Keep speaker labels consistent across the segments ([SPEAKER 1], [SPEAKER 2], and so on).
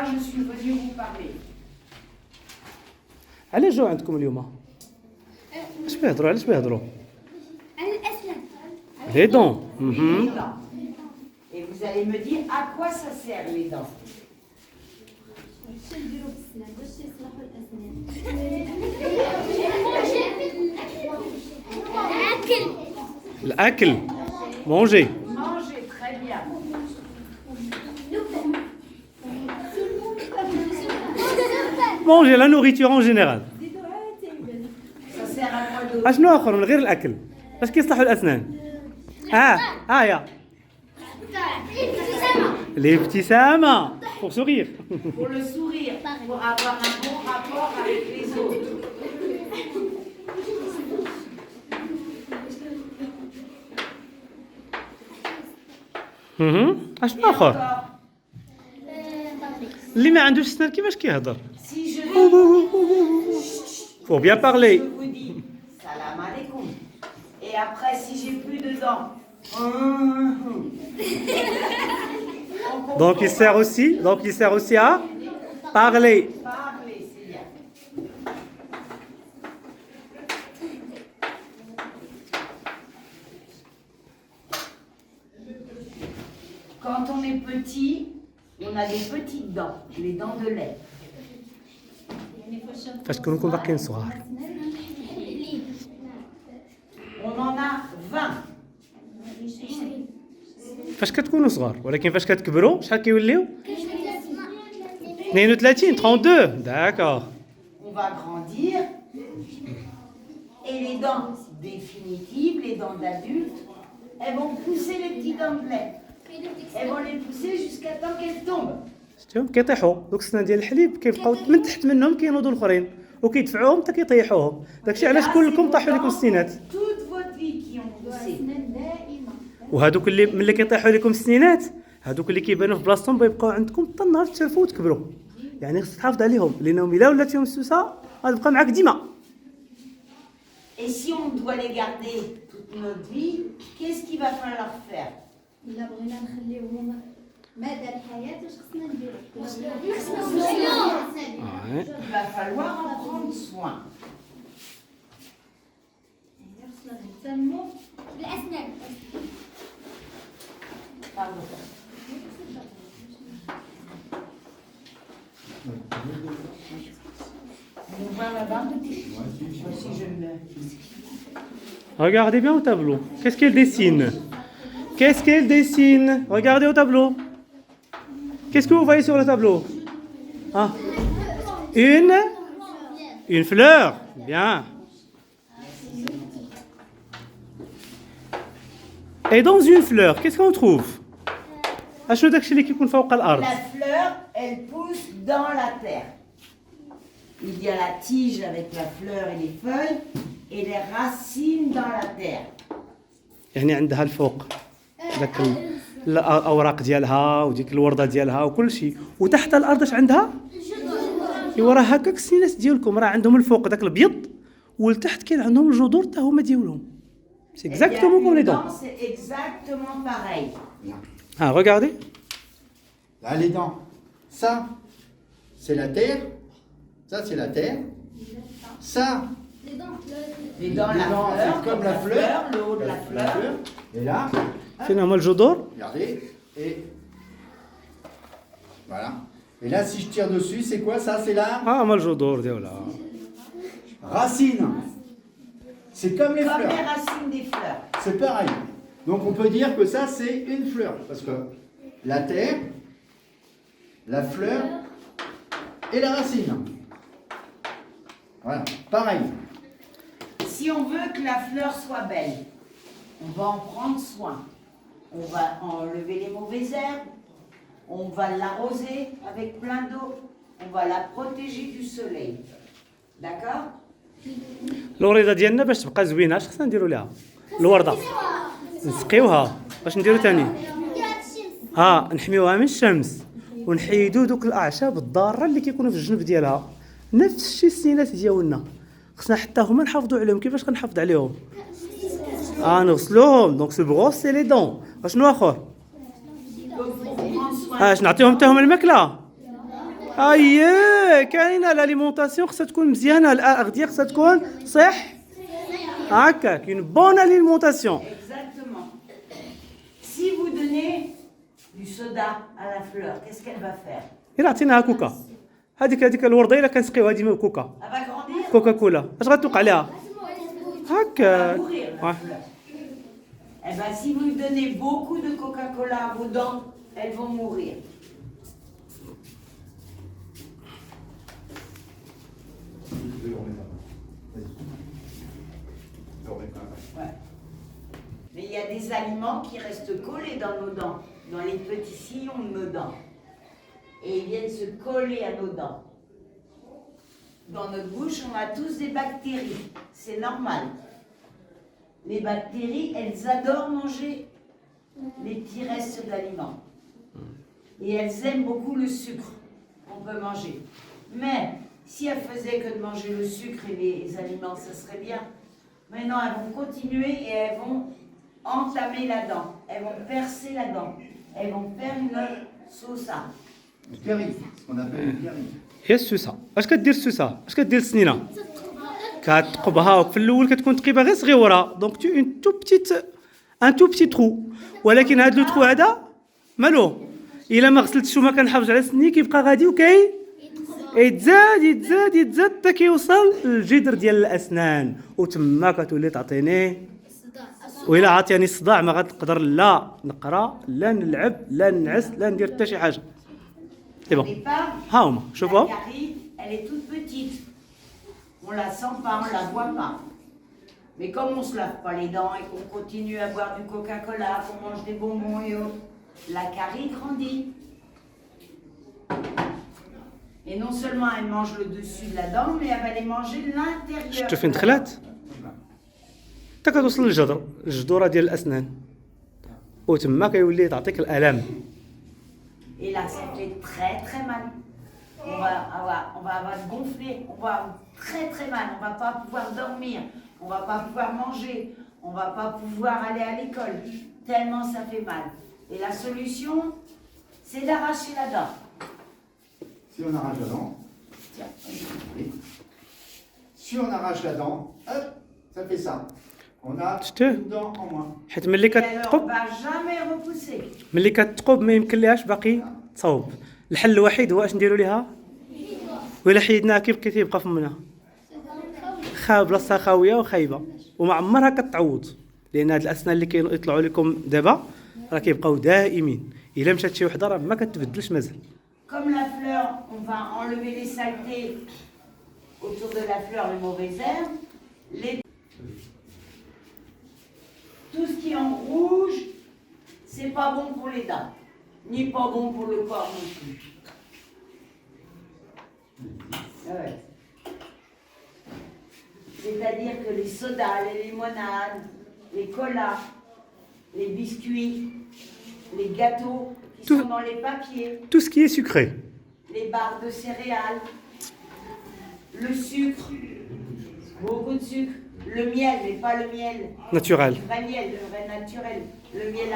[SPEAKER 1] Je suis venue vous parler.
[SPEAKER 2] علاش جاو عندكم اليوم؟ اش بيهضروا علاش بيهضروا؟
[SPEAKER 3] على الأسنان.
[SPEAKER 2] لي دون.
[SPEAKER 1] Les dents. Et vous allez me dire à quoi ça sert les dents.
[SPEAKER 3] واش نديرو بالسنان باش يصلحوا الأسنان؟
[SPEAKER 2] الاكل مونجي.
[SPEAKER 1] Mangez très bien.
[SPEAKER 2] مونجي لا نوريتور ان جينيرال.
[SPEAKER 1] Ça sert à quoi d'autre?
[SPEAKER 2] اشنو اخر من غير الاكل؟ باش كيصلحوا الاسنان؟ يا الابتسامه pour sourire.
[SPEAKER 1] Pour le sourire, pour avoir un bon rapport avec les autres.
[SPEAKER 2] اشنو
[SPEAKER 1] Et
[SPEAKER 2] اخر؟
[SPEAKER 1] encore,
[SPEAKER 2] اللي ما عندوش اسنان كيفاش كيهضر؟
[SPEAKER 1] si je dis,
[SPEAKER 2] faut bien
[SPEAKER 1] je
[SPEAKER 2] parler.
[SPEAKER 1] vous dis salam alaikum. Et après, si j'ai plus de dents,
[SPEAKER 2] Donc il sert aussi à parler.
[SPEAKER 1] parler, c'est bien. Quand on est petit, on a des petites dents, les dents de lait.
[SPEAKER 2] فاش تكونوا باقيين صغار.
[SPEAKER 1] On en a 20.
[SPEAKER 2] فاش كتكونوا صغار ولكن فاش كتكبروا شحال كيوليو؟ 32 32 داكور.
[SPEAKER 1] On va grandir. Et les dents définitives, les dents d'adultes, elles vont pousser les petites dents de lait. Elles vont les pousser jusqu'à temps qu'elles tombent.
[SPEAKER 2] شفتهم كيطيحوا دوك السنان ديال الحليب كيبقاو من تحت منهم كينوضوا الاخرين وكيدفعوهم حتى كيطيحوهم. داكشي علاش كلكم طاحوا لكم السنينات.
[SPEAKER 1] Toute votre vie qui ont poussé.
[SPEAKER 2] وهذوك اللي ملي كيطيحوا لكم السنينات هذوك اللي كيبانوا في بلاصتهم بيبقاو عندكم حتى النهار تشرفوا وتكبروا. يعني خصك تحافظ عليهم لانهم الا ولات فيهم السوسه غتبقى معاك ديما.
[SPEAKER 1] Et si on doit les garder toute notre vie, qu'est-ce qu'il va falloir faire?
[SPEAKER 3] إلا بغينا نخليوهم مدى الحياة واش خصنا نديرو؟
[SPEAKER 1] Il va falloir en prendre soin.
[SPEAKER 3] نهتموا بالأسنان.
[SPEAKER 1] Pardon. On va là-bas. Voici, je me...
[SPEAKER 2] Regardez bien au tableau. Qu'est-ce qu'elle dessine? Qu'est-ce qu'elle dessine? Regardez au tableau. Qu'est-ce que vous voyez sur le tableau? Ah. Une fleur. Bien. Et dans une fleur, qu'est-ce qu'on trouve? اشنو داكشي اللي كيكون فوق الارض؟
[SPEAKER 1] La fleur, elle pousse dans la terre. Il y a la tige avec la fleur et les feuilles et les racines dans la terre.
[SPEAKER 2] يعني عندها الفوق داك الاوراق ديالها وديك الورده ديالها وكل شيء وتحت الارض اش عندها؟ ايوا راه هكاك السينات ديالكم راه عندهم الفوق داك الابيض والتحت كاين عندهم الجذور حتى هما ديالهم. سي
[SPEAKER 1] Eh bien,
[SPEAKER 2] اكزاكتومون كوم لي
[SPEAKER 1] une
[SPEAKER 2] دون.
[SPEAKER 1] dent, c'est exactement pareil.
[SPEAKER 2] Regardez.
[SPEAKER 4] Là, les dents. Ça, c'est la terre. Ça, c'est la terre. Ça,
[SPEAKER 1] Les dents,
[SPEAKER 4] les
[SPEAKER 1] la
[SPEAKER 4] dents,
[SPEAKER 1] fleur,
[SPEAKER 4] c'est comme la fleur.
[SPEAKER 1] le haut de la fleur.
[SPEAKER 4] Et là,
[SPEAKER 2] فين هما الجذور؟
[SPEAKER 4] regardez. Et voilà. Et là, si je tire dessus, c'est quoi ça? C'est la
[SPEAKER 2] هما الجذور ديالها.
[SPEAKER 4] racine. C'est comme les
[SPEAKER 1] Comme les
[SPEAKER 4] fleurs.
[SPEAKER 1] racines des fleurs.
[SPEAKER 4] C'est pareil. Donc on peut dire que ça, c'est une fleur. Parce que la terre, la fleur et la racine. Voilà, pareil.
[SPEAKER 1] Si on veut que la fleur soit belle, on va en prendre soin. On va enlever les mauvaises herbes, on va l'arroser avec plein d'eau, on va la protéger du soleil. D'accord?
[SPEAKER 2] الوريده ديالنا باش تبقى زوينه اش خصنا نديروا لها؟ الورده نسقيوها. واش نديروا ثاني؟ نحميوها من الشمس ونحيدوا دوك الاعشاب الضاره اللي كيكونوا في الجنب ديالها. نفس الشيء السينات ديالنا خصنا حتى هما نحافظوا عليهم. كيفاش غنحافظ عليهم؟ نغسلوهم. دونك سو بروسي لي دون. اشنو اخر؟ اش نعطيهم حتى هما الماكله؟ اييه كاينه l'alimentation خصها تكون مزيانه الاغذيه خصها تكون صح هكاك une bonne alimentation.
[SPEAKER 1] Exactement. Si vous donnez du soda à la fleur, qu'est-ce qu'elle va faire?
[SPEAKER 2] الا عطيناها كوكا هذيك الورده الا كنسقيوها ديما كوكا
[SPEAKER 1] Elle va grandir,
[SPEAKER 2] كوكا كولا اش غتوقع عليها
[SPEAKER 1] elle va
[SPEAKER 2] هكا
[SPEAKER 1] mourir, la
[SPEAKER 2] Ouais.
[SPEAKER 1] fleur. Eh ben, si vous lui donnez beaucoup de Coca-Cola à vos dents, elles vont mourir. Ouais. Mais il y a des aliments qui restent collés dans nos dents, dans les petits sillons de nos dents. Et ils viennent se coller à nos dents. Dans notre bouche, on a tous des bactéries. C'est normal. Les bactéries, elles adorent manger les petits restes d'aliments. Et elles aiment beaucoup le sucre qu'on peut manger. Mais si elles faisaient que de manger le sucre et les aliments, ça serait bien. Maintenant, elles vont continuer et elles vont entamer la dent. Elles vont percer la dent. Elles vont faire une sauce.
[SPEAKER 4] Une carie, ce qu'on appelle une carie.
[SPEAKER 2] هي السوسه اش كدير السوسه اش كدير السنينه كتقبها في الاول كتكون تقيبه غير صغيره دونك تو اون تو بتيت ان تو بتي ترو ولكن هذا لو ترو هذا مالو الا ما غسلتش وما كنحافظ على سني كيبقى غادي يتزاد حتى كيوصل للجدر ديال الاسنان وتما كتولي تعطيني وإلا عطياني الصداع ما غتقدر لا نقرا لا نلعب لا نعس لا ندير حتى شي حاجه. C'est
[SPEAKER 1] Au
[SPEAKER 2] bon.
[SPEAKER 1] départ,
[SPEAKER 2] ها هما
[SPEAKER 1] la
[SPEAKER 2] شوفوا
[SPEAKER 1] carie, elle est toute petite. On la sent pas, on la voit pas. Mais comme on se lave pas les dents et qu'on continue à boire du Coca-Cola, qu'on mange des bonbons et autres, la carie grandit. Et non seulement elle mange le dessus de la dent, mais elle va aller manger l'intérieur.
[SPEAKER 2] شفتوا فين دخلات حتى كتوصل للجدر الجذوره ديال الاسنان وتما كيولي تعطيك الالم.
[SPEAKER 1] Et là, ça fait très très mal. On va avoir gonflé, on va avoir très très mal. On va pas pouvoir dormir, on va pas pouvoir manger, on va pas pouvoir aller à l'école. Tellement ça fait mal. Et la solution, c'est d'arracher la dent.
[SPEAKER 4] Si on arrache la dent,
[SPEAKER 1] Tiens,
[SPEAKER 4] oui. Si on arrache la dent, hop, ça fait ça. On a
[SPEAKER 2] C'était-
[SPEAKER 4] une dent en moins.
[SPEAKER 2] حيت ملي
[SPEAKER 1] et elle ne
[SPEAKER 2] كتقب
[SPEAKER 1] va jamais repousser.
[SPEAKER 2] ملي كتقب ما يمكن ليهاش باقي تصاوب. الحل الوحيد هو اش نديروا ليها ولا حيدناها كيبقى فمنا بلاصتها خاويه وخايبه وما عمرها كتعوض لان هاد الاسنان اللي كيطلعوا لكم دابا راه كيبقاو دائمين الا مشات شي وحده راه ما كتبدلش مازال.
[SPEAKER 1] Comme la fleur, on va enlever les saletés autour de la fleur, les mauvaises herbes. Tout ce qui est en rouge, c'est pas bon pour les dents, ni pas bon pour le corps non plus. Ouais. C'est-à-dire que les sodas, les limonades, les colas, les biscuits, les gâteaux qui
[SPEAKER 2] Tout-
[SPEAKER 1] sont dans les papiers,
[SPEAKER 2] Tout ce qui est sucré.
[SPEAKER 1] les barres de céréales, le sucre, beaucoup de sucre, le miel, mais pas le miel
[SPEAKER 2] Naturel.
[SPEAKER 1] le vrai miel, le vrai naturel, le miel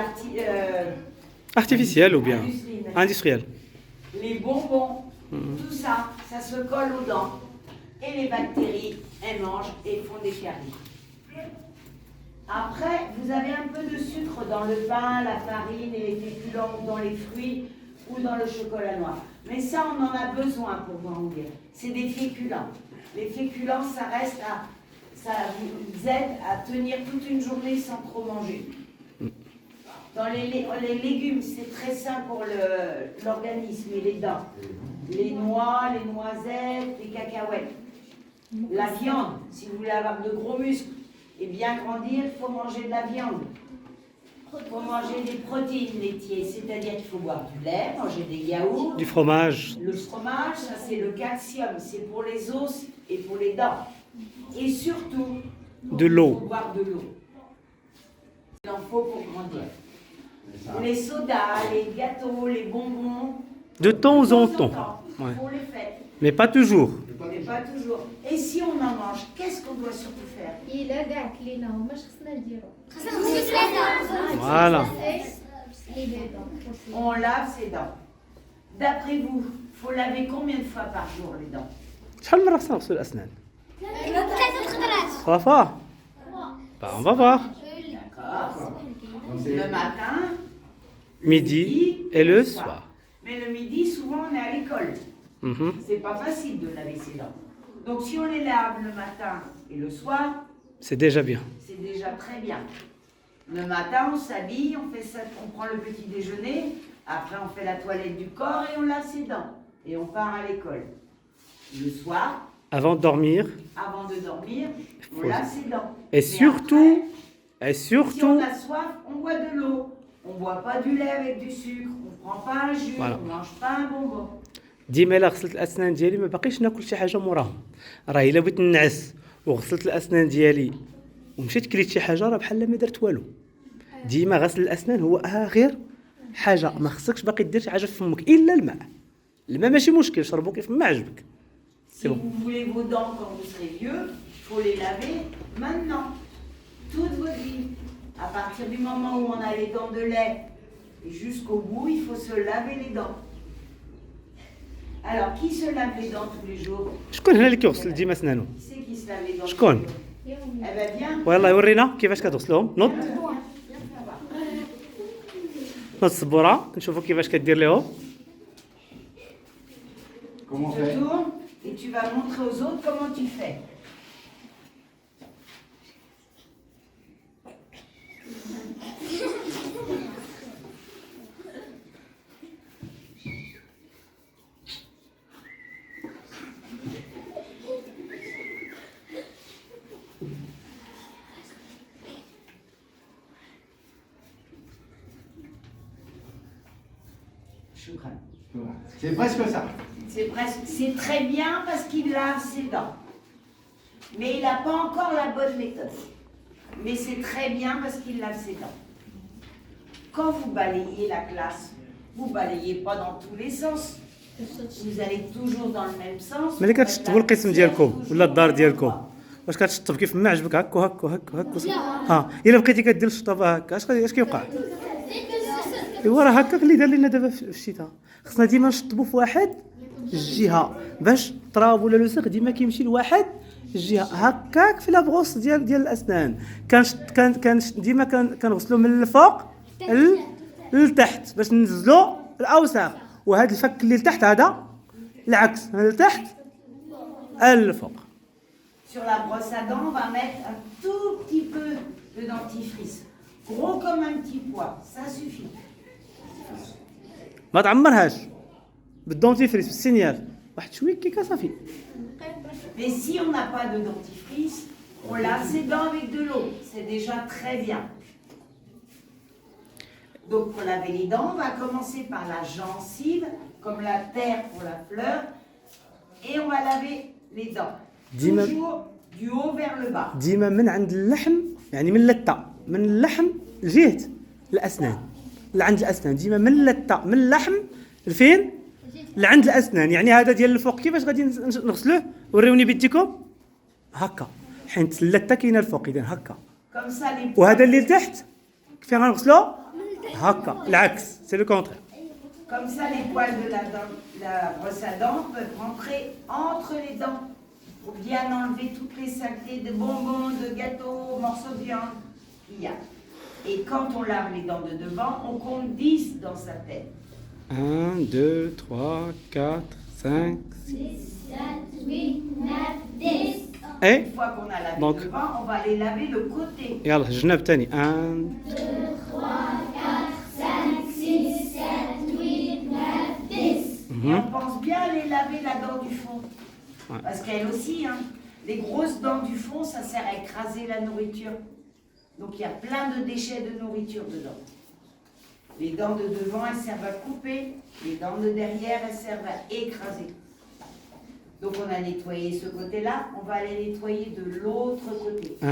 [SPEAKER 2] Artificiel ou bien
[SPEAKER 1] Industriel.
[SPEAKER 2] industriel.
[SPEAKER 1] les bonbons, tout ça, ça se colle aux dents. Et les bactéries, elles mangent et font des caries. Après, vous avez un peu de sucre dans le pain, la farine et les féculents, ou dans les fruits ou dans le chocolat noir. Mais ça, on en a besoin pour grandir. C'est des féculents. Les féculents, ça reste ça vous aide à tenir toute une journée sans trop manger. Dans les légumes, c'est très sain pour l'organisme et les dents. Les noix, les noisettes, les cacahuètes. La viande, si vous voulez avoir de gros muscles et bien grandir, il faut manger de la viande. Il faut manger des protéines laitières, c'est-à-dire qu'il faut boire du lait, manger des yaourts.
[SPEAKER 2] Du fromage.
[SPEAKER 1] Le fromage, ça c'est le calcium, c'est pour les os et pour les dents. Et surtout,
[SPEAKER 2] De l'eau.
[SPEAKER 1] il faut boire de l'eau. Il en faut pour grandir. Les sodas, les gâteaux, les bonbons.
[SPEAKER 2] De temps en temps. Ouais.
[SPEAKER 1] Pour les fêtes,
[SPEAKER 2] Mais pas toujours.
[SPEAKER 1] mais pas toujours. Et si on en mange, qu'est-ce qu'on doit surtout faire?
[SPEAKER 3] الا كاع كليناهم اش خصنا نديرو؟
[SPEAKER 2] Voilà.
[SPEAKER 3] لي بيضة
[SPEAKER 1] On lave ses dents. D'après vous, faut laver combien de fois par jour les dents?
[SPEAKER 2] شحال مرة خصنا نغسلوا الأسنان؟
[SPEAKER 3] 3 خطرات.
[SPEAKER 2] صافا. Bah, on va voir.
[SPEAKER 1] D'accord.
[SPEAKER 4] Donc, c'est-
[SPEAKER 1] Le matin,
[SPEAKER 2] Midi et le soir.
[SPEAKER 1] Mais le midi, souvent, on est à l'école.
[SPEAKER 2] Mhm.
[SPEAKER 1] C'est pas facile de laver ses dents. Donc, si on les lave le matin et le soir,
[SPEAKER 2] C'est déjà bien.
[SPEAKER 1] c'est déjà très bien. Le matin, on s'habille, on fait ça, on prend le petit déjeuner, après on fait la toilette du corps et on lave ses dents. Et on part à l'école. Le soir,
[SPEAKER 2] Avant de dormir.
[SPEAKER 1] avant de dormir, on
[SPEAKER 2] Faut-
[SPEAKER 1] lave ses dents.
[SPEAKER 2] Et
[SPEAKER 1] Mais
[SPEAKER 2] surtout,
[SPEAKER 1] après, si on a soif, on boit de l'eau. On boit pas du lait avec du sucre, on prend pas un jus,
[SPEAKER 2] Voilà.
[SPEAKER 1] on mange pas un bonbon.
[SPEAKER 2] ديما الا غسلت الاسنان ديالي ما باقيش ناكل شي حاجه موراهم. راه الا بغيت ننعس وغسلت الاسنان ديالي ومشيت كليت شي حاجه راه بحال ما درت والو. ديما غسل الاسنان هو اخر حاجه، ما خصكش باقي دير شي حاجه في فمك الا الماء. الماء ماشي مشكل، شربو كيف ما عجبك.
[SPEAKER 1] Si
[SPEAKER 2] C'est bon.
[SPEAKER 1] vous voulez vos dents quand vous serez vieux, il faut les laver maintenant, toute votre vie. À partir du moment où on a les dents de lait et jusqu'au bout, il faut se laver les dents. Alors, qui se lave les dents tous les jours?
[SPEAKER 2] شكون هنا اللي كيغسل ديما سنانو؟
[SPEAKER 1] Qui c'est qui se lave les dents tous
[SPEAKER 2] شكون؟
[SPEAKER 1] les jours? Eh ben viens.
[SPEAKER 2] ويلا يورينا كيفاش كتغسلهم. نوض نوض السبوره نشوفوا كيفاش كدير لهم.
[SPEAKER 4] Comment on
[SPEAKER 1] Tu te
[SPEAKER 4] fait?
[SPEAKER 1] tournes et tu vas montrer aux autres comment tu fais. Choukran.
[SPEAKER 4] Voilà. C'est presque ça.
[SPEAKER 1] C'est très bien parce qu'il lave ses dents. Mais il n'a pas encore la bonne méthode. Mais c'est très bien parce qu'il lave ses dents. Quand vous balayez la classe, vous balayez pas dans tous les sens. Vous allez toujours dans le même sens.
[SPEAKER 2] ملي كتشطبوا القسم ديالكم ولا الدار ديالكم واش كتشطب كيف ما عجبك هكا وهكا وهكا وهكا ها الا بقيتي كدير الشطابه هكا اش كيوقع؟ ايوا راه هكاك اللي دار لنا دابا في الشتاء. خصنا ديما نشطبوا في واحد الجهه باش التراب ولا الوسخ ديما كيمشي لواحد الجهه هكاك في لابغوس ديال الاسنان. كان ديما كنغسلوا من الفوق للتحت باش ننزلوا الاوساخ، وهذا الفك اللي لتحت هذا العكس، هذا لتحت الفوق.
[SPEAKER 1] Sur la brosse à dents, on va mettre un tout petit peu de dentifrice. Gros comme un petit pois, ça suffit.
[SPEAKER 2] ما تعمرهاش بالدونتيفريس بالسينيال واحد شويه كيكا صافي.
[SPEAKER 1] Mais si on n'a pas de dentifrice, on lave ses dents avec de l'eau. C'est déjà très bien. Donc pour laver les dents, on va commencer par la gencive, comme la terre pour la fleur, et on va laver les dents.
[SPEAKER 2] Dis-moi-
[SPEAKER 1] Toujours du haut vers le bas.
[SPEAKER 2] ديما من عند اللحم، يعني من اللتة، من اللحم لجهة الأسنان، لعند الأسنان ديما من اللتة، من اللحم لفين؟ لعند الأسنان. يعني هذا ديال الفوق كيفاش غادي نغسلوه؟ وريوني بيديكم هكا، حيت اللتة كاينة الفوق إذا هكا،
[SPEAKER 1] Comme ça, les
[SPEAKER 2] وهذا اللي لتحت كيف غنغسلوه؟ هكا العكس، سي لو كونترير.
[SPEAKER 1] Comme ça, les poils de la brosse à dents peuvent rentrer entre les dents pour bien enlever toutes les saletés de bonbons, de gâteaux, morceaux de viande qu'il y a. Et quand on lave les dents de devant, on compte 10 dans sa tête.
[SPEAKER 2] 1, 2, 3, 4, 5, 6.
[SPEAKER 3] 7 8 9 10.
[SPEAKER 2] Et
[SPEAKER 1] Une fois qu'on a lavé
[SPEAKER 2] Donc-
[SPEAKER 1] devant, on va aller laver le côté.
[SPEAKER 2] يلا الجناب تاني 1
[SPEAKER 3] 5 6 7 8 9 10.
[SPEAKER 1] Et on pense bien aller laver la dent du fond.
[SPEAKER 2] Ouais.
[SPEAKER 1] Parce qu'elle aussi, hein, les grosses dents du fond, ça sert à écraser la nourriture. Donc il y a plein de déchets de nourriture dedans. Les dents de devant, elles servent à couper. Les dents de derrière, elles servent à écraser. Donc on a nettoyé ce côté-là, on va aller nettoyer de l'autre côté.
[SPEAKER 2] 1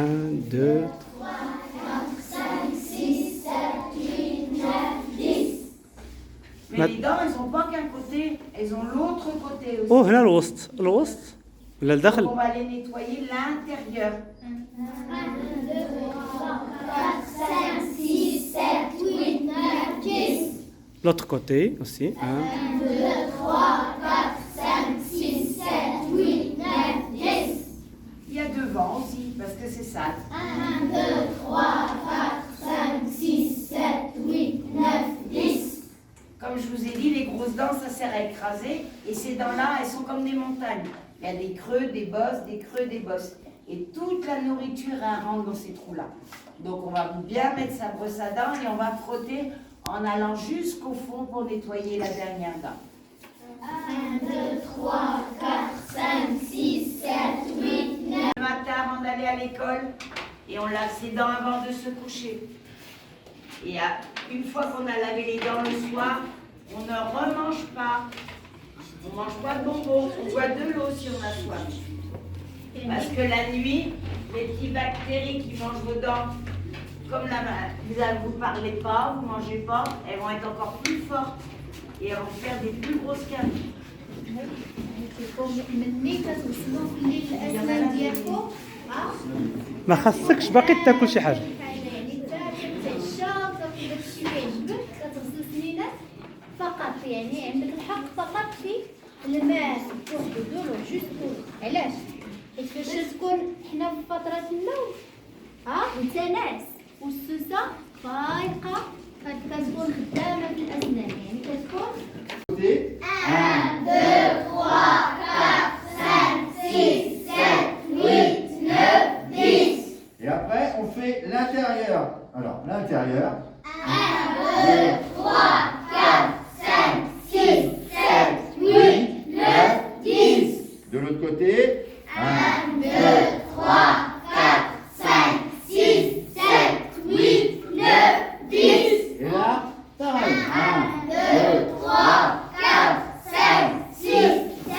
[SPEAKER 2] 2
[SPEAKER 3] 5 6 7 8 9 10.
[SPEAKER 1] Mais
[SPEAKER 2] Ma-
[SPEAKER 1] les dents, elles n'ont pas qu'un côté, elles ont l'autre côté aussi.
[SPEAKER 2] او هنا الوسط ولا
[SPEAKER 1] Donc
[SPEAKER 2] الداخل.
[SPEAKER 1] on va aller nettoyer l'intérieur.
[SPEAKER 3] 1 2 3 4 5 6 7 8 9 10.
[SPEAKER 2] L'autre côté aussi. 1
[SPEAKER 3] 1 2 3 4
[SPEAKER 1] écrasées. Et ces dents-là, elles sont comme des montagnes. Il y a des creux, des bosses, des creux, des bosses. Et toute la nourriture, elle rentre dans ces trous-là. Donc, on va bien mettre sa brosse à dents et on va frotter en allant jusqu'au fond pour nettoyer la dernière dent.
[SPEAKER 3] 1, 2, 3, 4, 5, 6, 7, 8, 9.
[SPEAKER 1] Le matin avant d'aller à l'école, et on lave ses dents avant de se coucher. Et une fois qu'on a lavé les dents le soir, on ne remange pas. On ne mange pas de bonbons, on boit de l'eau si on a soif. Parce que la nuit, les petites bactéries qui mangent vos dents, comme vous ne parlez pas, vous ne mangez pas, elles vont être encore plus fortes et elles vont faire des plus grosses caries.
[SPEAKER 3] مني كتغسلوا في الليل الاسنان ديالكم
[SPEAKER 2] ما خاصكش باقي تاكل شي حاجه.
[SPEAKER 3] يعني تعشى وتاكل داكشي اللي يعجبك كتغسل سنينك فقط يعني عندك الحق فقط في الماء وحده دولو جوستو علاش؟ حيت فاش تكون حنا في فترة النوم انت ناعس والسوسة فايقة كتكون خدامة في الأسنان يعني كتكون
[SPEAKER 4] Côté.
[SPEAKER 3] 1, 2, 3, 4, 5, 6, 7, 8, 9, 10.
[SPEAKER 4] Et après, on fait l'intérieur. Alors, l'intérieur.
[SPEAKER 3] 1, 2, 3, 4, 5, 6, 7, 8, 9, 10.
[SPEAKER 4] De l'autre côté.
[SPEAKER 3] 1, 2, 3, 4, 5, 6, 7, 8, 9, 10.
[SPEAKER 4] Et là, pareil.
[SPEAKER 3] 1, 2, 3, 4, 5, 6, 7,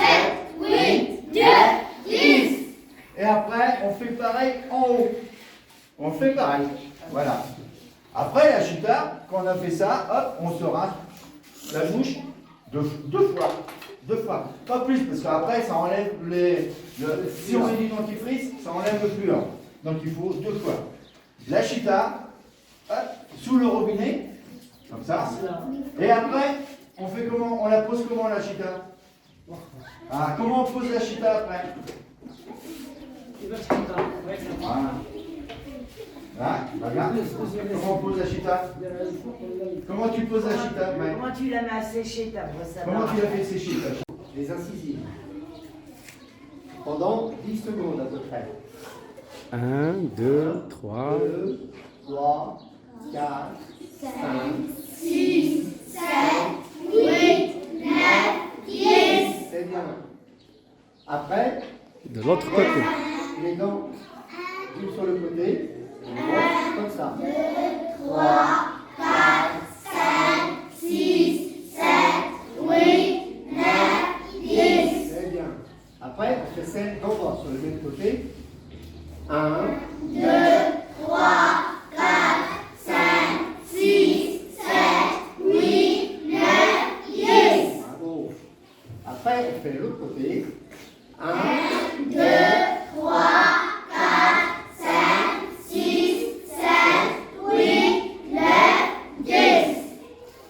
[SPEAKER 3] 8, 9, 10.
[SPEAKER 4] Et après, on fait pareil en haut. On fait pareil. Voilà. Après, la chita, quand on a fait ça, hop, on se rince la bouche deux fois. 2 fois. Pas plus, parce qu'après, ça enlève si on met du dentifrice, ça enlève le fluor. Donc, il faut 2 fois. La chita, hop, sous le robinet, comme ça. Et après, on fait comment? On la pose comment, la chita? Ah, comment on pose la chita après? Voilà. Là, regarde. Comment on pose la chita? Comment tu poses la chita après?
[SPEAKER 1] Comment tu la mets à sécher ta brosse à dents?
[SPEAKER 4] Comment tu l'as fait sécher ta chita?
[SPEAKER 5] Les incisives. Pendant 10 secondes à peu près.
[SPEAKER 2] 1, 2, 3.
[SPEAKER 5] 2, 3, 4, 5,
[SPEAKER 3] 6, 7, 8, 9, 10.
[SPEAKER 5] c'est bien. Après,
[SPEAKER 2] De l'autre côté.
[SPEAKER 5] les dents, une sur le côté, comme ça.
[SPEAKER 3] 3, 4, 5, 6, 7, 8, 9, 10.
[SPEAKER 5] Très bien. Après, on fait celle d'en bas sur le même côté. 1,
[SPEAKER 3] 2, 3, 4, 5, 6, 7, 8, 9, 10.
[SPEAKER 5] bravo. Après, on fait l'autre côté. 1,
[SPEAKER 3] 2, 3, 4, 5, 6, 7, 8, 9, 10.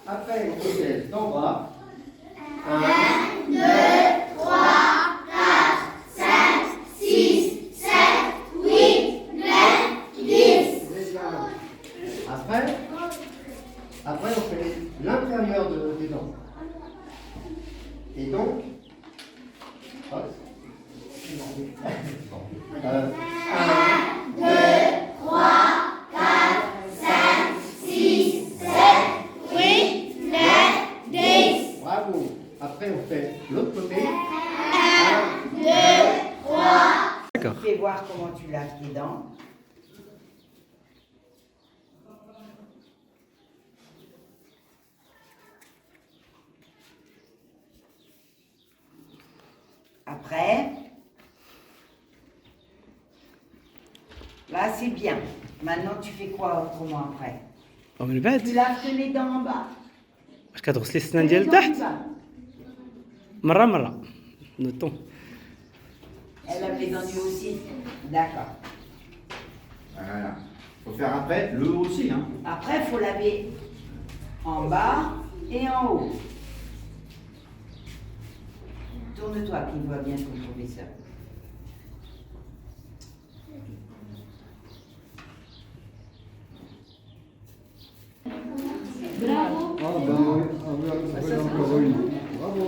[SPEAKER 5] après, on fait celle d'en bas. 1,
[SPEAKER 3] 2, 3, 4, 5, 6, 7, 8, 9, 10.
[SPEAKER 5] très bien. Après, on fait l'intérieur des dents. Et donc, hop. 1,
[SPEAKER 3] 2, 3, 4, 5, 6, 7, 8, 9, 10.
[SPEAKER 5] bravo. Après, on fait l'autre côté.
[SPEAKER 3] 1, 2, 3.
[SPEAKER 2] D'accord.
[SPEAKER 1] Fais voir comment tu laves tes dents. Après, là c'est bien. Maintenant tu fais quoi autrement après?
[SPEAKER 2] ومن بعد
[SPEAKER 1] Tu laves que les dents en bas.
[SPEAKER 2] واش كتغسلي السنان
[SPEAKER 1] Les
[SPEAKER 2] ديال
[SPEAKER 1] dents du
[SPEAKER 2] تحت
[SPEAKER 1] bas.
[SPEAKER 2] مره نوطون.
[SPEAKER 1] Elle lave les dents du haut aussi. D'accord.
[SPEAKER 4] Voilà. Faut faire après le haut aussi, hein.
[SPEAKER 1] Après, il faut laver en bas et en haut. Tourne-toi, qu'il voit bien ton professeur.
[SPEAKER 3] Bravo.
[SPEAKER 6] Ah ben oui, on va encore une. Bravo.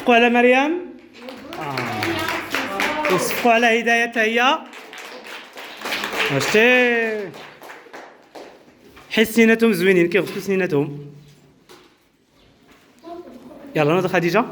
[SPEAKER 2] صفقوا على مريم. وصفقوا على هداية حتى هي. شتي حيت سنيناتهم زوينين كيغسلوا سنيناتهم. يلا نوض خديجة.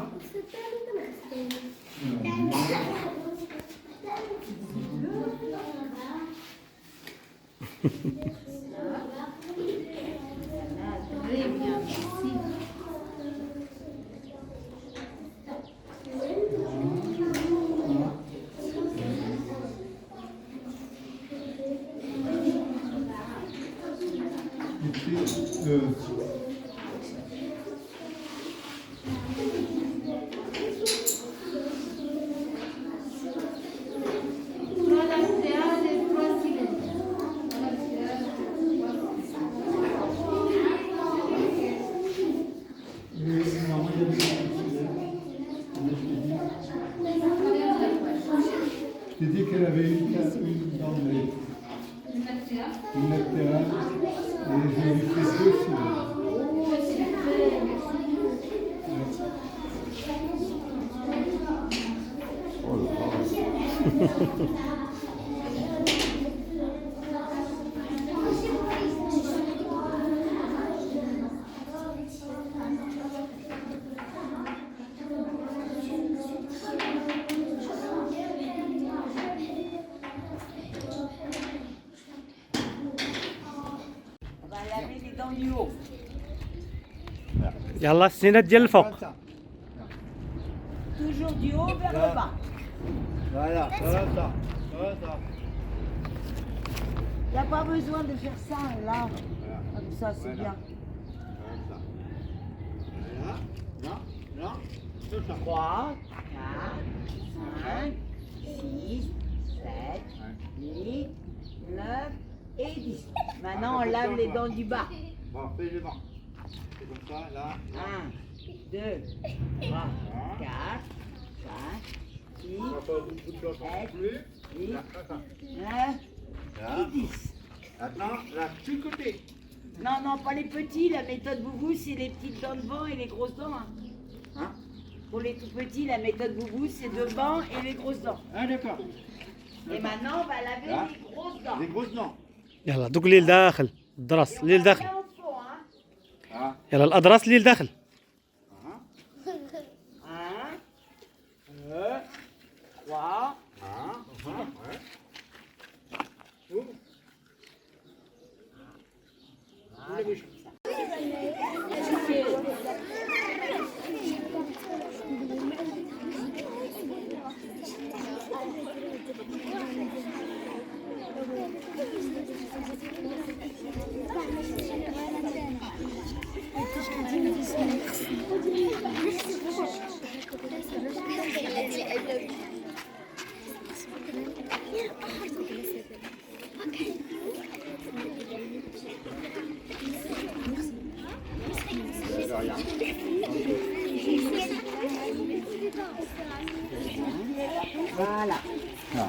[SPEAKER 6] Je t'ai dit qu'elle avait une dans les... Une latérale. Et je lui fais ça aussi.
[SPEAKER 1] On va laver les dents du haut.
[SPEAKER 2] يلا السنينات ديال الفوق.
[SPEAKER 4] Comme ça.
[SPEAKER 1] Toujours du haut vers le bas.
[SPEAKER 4] Voilà, ça va ça. Ça va ça.
[SPEAKER 1] Il n'y a pas besoin de faire ça là. Comme ça, c'est
[SPEAKER 4] Voilà.
[SPEAKER 1] bien.
[SPEAKER 4] Voilà. Non, non. Tout ça.
[SPEAKER 1] 3, 4, 5, 6, 7, 8, 9 et 10. Maintenant, on lave les dents du bas.
[SPEAKER 4] Bon, fais le vent. C'est comme ça, là.
[SPEAKER 1] 1, 2, 3, 4, 5, 6,
[SPEAKER 4] On va pas beaucoup de choses non plus.
[SPEAKER 1] 8,
[SPEAKER 4] Là, ça.
[SPEAKER 1] 9
[SPEAKER 4] Là.
[SPEAKER 1] et 10.
[SPEAKER 4] Maintenant, là, du côté.
[SPEAKER 1] Non, non, pas les petits. La méthode Boubou, c'est les petites dents devant et les grosses dents. Hein.
[SPEAKER 4] Hein?
[SPEAKER 1] Pour les tout petits, la méthode Boubou, c'est devant et les grosses dents.
[SPEAKER 4] Ah, d'accord.
[SPEAKER 1] Et maintenant, on va laver
[SPEAKER 4] Là.
[SPEAKER 1] les grosses dents.
[SPEAKER 4] Les grosses dents.
[SPEAKER 2] يلا دوك اللي لداخل الضرس
[SPEAKER 1] Et on
[SPEAKER 2] اللي
[SPEAKER 1] va
[SPEAKER 2] لداخل.
[SPEAKER 1] bien au fond, hein.
[SPEAKER 4] Ah.
[SPEAKER 2] يلا الأضراس اللي لداخل.
[SPEAKER 1] 1, 2, 3,
[SPEAKER 4] Ah. Ouais. Ouvre. Ouvre la bouche.
[SPEAKER 1] Voilà.
[SPEAKER 4] Ah.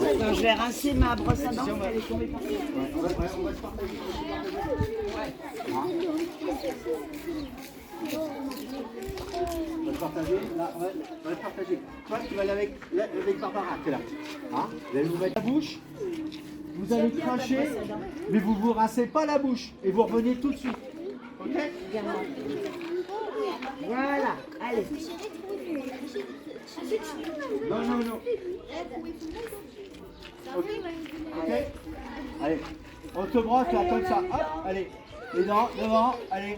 [SPEAKER 1] Attends, je vais rincer ma brosse à dents, elle est tombée par terre.
[SPEAKER 4] On va se partager. On va se partager. Là, on va se partager. Toi, tu vas aller avec Barbara, qui est là. Hein? Vous allez vous mettre la bouche. Vous allez cracher, mais vous vous rincez pas la bouche. Et vous revenez tout de suite. Ok?
[SPEAKER 1] Voilà, allez.
[SPEAKER 4] Non, non, non. Ok. Ok. Allez. On te brosse là, comme ça. Hop, allez. Les dents, devant, allez.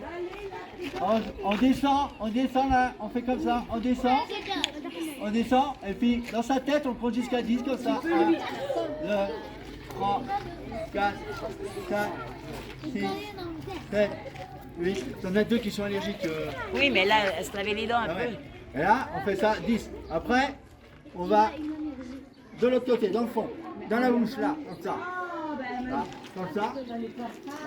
[SPEAKER 4] On descend là, on fait comme ça, on descend, et puis dans sa tête on compte jusqu'à 10 comme ça. 1, 2, 3, 4, 5, 6, 7, 8. T'en as deux qui sont allergiques.
[SPEAKER 1] Oui, mais là, elle se lavait les dents un
[SPEAKER 4] Ah ouais.
[SPEAKER 1] peu.
[SPEAKER 4] Et là, on fait ça, 10. Après, on va de l'autre côté, dans le fond, dans la bouche là, comme ça. Là, comme ça.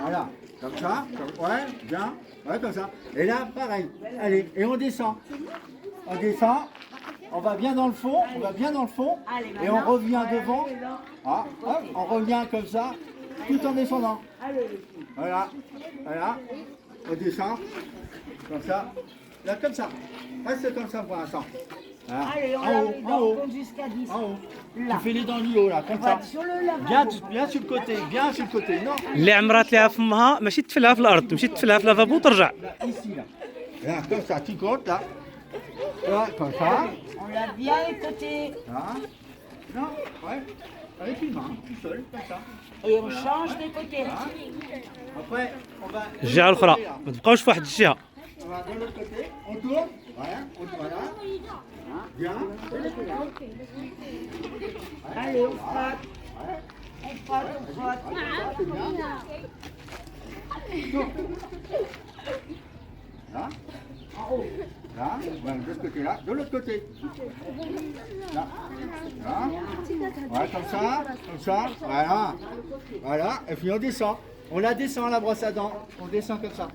[SPEAKER 4] Voilà, comme ça. Ouais, bien. Ouais, comme ça. Et là, pareil. Allez, et on descend. On descend. On va bien dans le fond. On va bien dans le fond.
[SPEAKER 1] Allez,
[SPEAKER 4] Et on
[SPEAKER 1] maintenant,
[SPEAKER 4] revient
[SPEAKER 1] on va
[SPEAKER 4] devant.
[SPEAKER 1] laver les dents.
[SPEAKER 4] Ah, hop, on revient comme ça, tout en descendant.
[SPEAKER 1] Allez, les filles.
[SPEAKER 4] Voilà. Voilà. On descend. Comme ça. Là, comme ça. Reste comme ça pour l'instant. Voilà.
[SPEAKER 1] Allez, on
[SPEAKER 4] En
[SPEAKER 1] lave
[SPEAKER 4] haut,
[SPEAKER 1] les
[SPEAKER 4] en
[SPEAKER 1] dents,
[SPEAKER 4] haut.
[SPEAKER 1] on compte jusqu'à 10.
[SPEAKER 4] En haut.
[SPEAKER 1] Là.
[SPEAKER 4] Tu fais les dents du haut, là, comme
[SPEAKER 1] On va
[SPEAKER 4] ça.
[SPEAKER 1] être sur le lavabo.
[SPEAKER 4] Bien sur le côté, bien sur le côté. Non,
[SPEAKER 2] اللي عمرات لها فمها ماشي تفلها في الارض، تمشي تفلها في لافابو وترجع.
[SPEAKER 4] là, ici, là. Là, comme ça, tu comptes, là. Là, comme ça.
[SPEAKER 1] On lave bien les côtés.
[SPEAKER 4] Là. Non, ouais. Avec une main, tout seul, comme ça.
[SPEAKER 1] Et on change des côtés.
[SPEAKER 4] Voilà. Après, on va. de
[SPEAKER 2] الجهه
[SPEAKER 4] l'autre
[SPEAKER 2] الاخرى
[SPEAKER 4] côté, là.
[SPEAKER 2] ما تبقاوش في واحد الجهه.
[SPEAKER 4] On va de l'autre côté, on tourne. Voilà, on tourne, voilà. Bien.
[SPEAKER 1] Allez, on frotte. On frotte, on frotte.
[SPEAKER 4] C'est bien. Là.
[SPEAKER 1] En haut.
[SPEAKER 4] Là, voilà, de ce côté-là, de l'autre côté. Là, là. Voilà, comme ça, voilà. Voilà, et puis on descend. On la descend, la brosse à dents. On descend comme ça.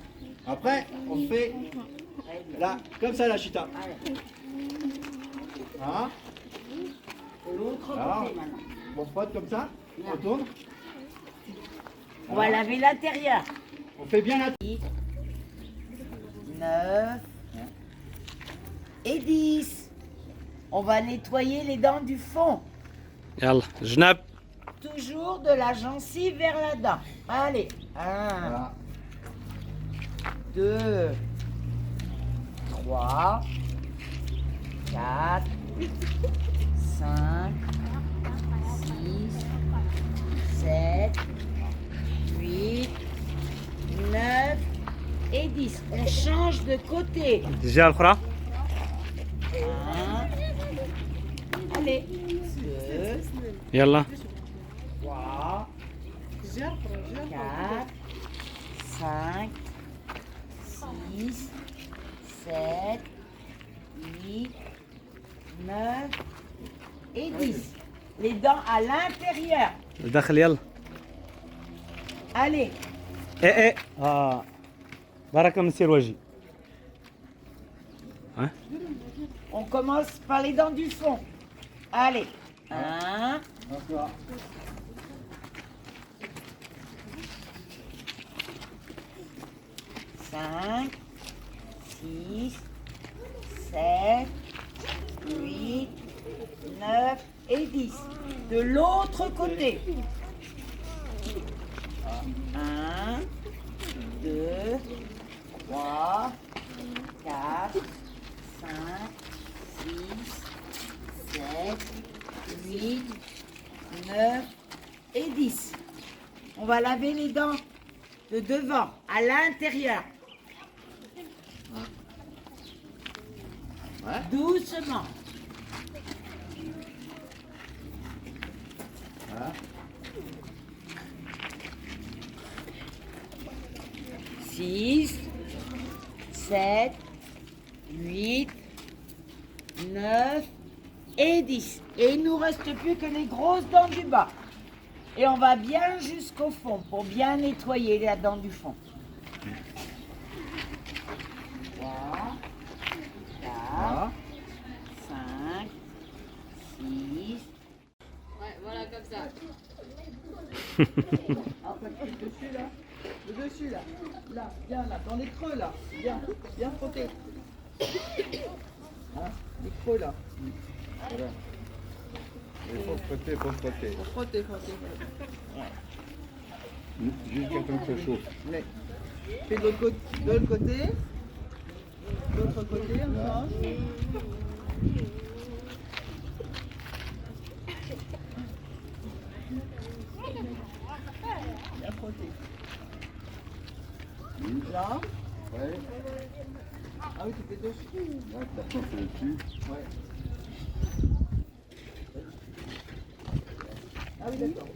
[SPEAKER 4] Après, on fait là, comme ça, la chita. Hein?
[SPEAKER 1] De l'autre
[SPEAKER 4] Là,
[SPEAKER 1] côté maintenant.
[SPEAKER 4] on frotte comme ça, on tourne.
[SPEAKER 1] On va laver l'intérieur.
[SPEAKER 4] On fait bien la
[SPEAKER 1] 9 et 10. On va nettoyer les dents du fond.
[SPEAKER 2] يلا جناب.
[SPEAKER 1] Toujours de la gencive vers la dent. Allez. 1,
[SPEAKER 4] Voilà.
[SPEAKER 1] 2, 3, 4, 5, 6, 7, 8, 9 et 10. On change de côté.
[SPEAKER 2] الجهه الاخرى.
[SPEAKER 1] 1, allez, 2,
[SPEAKER 2] يلا
[SPEAKER 1] 3, 4, 5, 6, 7, 8, 9 et 10. Les dents à l'intérieur.
[SPEAKER 2] الداخل يلا.
[SPEAKER 1] Allez,
[SPEAKER 2] ايه بركه من سير وجهي.
[SPEAKER 1] on commence par les dents du fond. Allez, 1,
[SPEAKER 4] Encore.
[SPEAKER 1] 5, 6, 7, 8, 9 et 10. De l'autre côté. 1, 2, 3, 4, 5, 6, 7, 8, 9 et 10. On va laver les dents de devant à l'intérieur.
[SPEAKER 4] Ouais.
[SPEAKER 1] Doucement.
[SPEAKER 4] Voilà.
[SPEAKER 1] 6, 7, 8, 9 et 10. Et il ne nous reste plus que les grosses dents du bas. Et on va bien jusqu'au fond pour bien nettoyer la dent du fond. 3, 4,
[SPEAKER 4] Voilà.
[SPEAKER 1] 5, 6.
[SPEAKER 7] Ouais, voilà, comme ça.
[SPEAKER 1] Dessus là, le dessus là, là, bien là, dans les creux là, bien, bien frotter. Hein, les creux là.
[SPEAKER 4] Voilà. Il faut frotter, faut frotter.
[SPEAKER 1] Frotter, frotter.
[SPEAKER 4] Jusqu'à temps que ça chauffe.
[SPEAKER 1] Mais, fais de l'autre côté, de l'autre côté. De l'autre côté, on change. Bien frotter. Là.
[SPEAKER 4] Ouais.
[SPEAKER 1] Ah oui, tu fais dessus.
[SPEAKER 4] Là, t'as chauffé dessus.
[SPEAKER 1] Ouais. Ah oui, d'accord.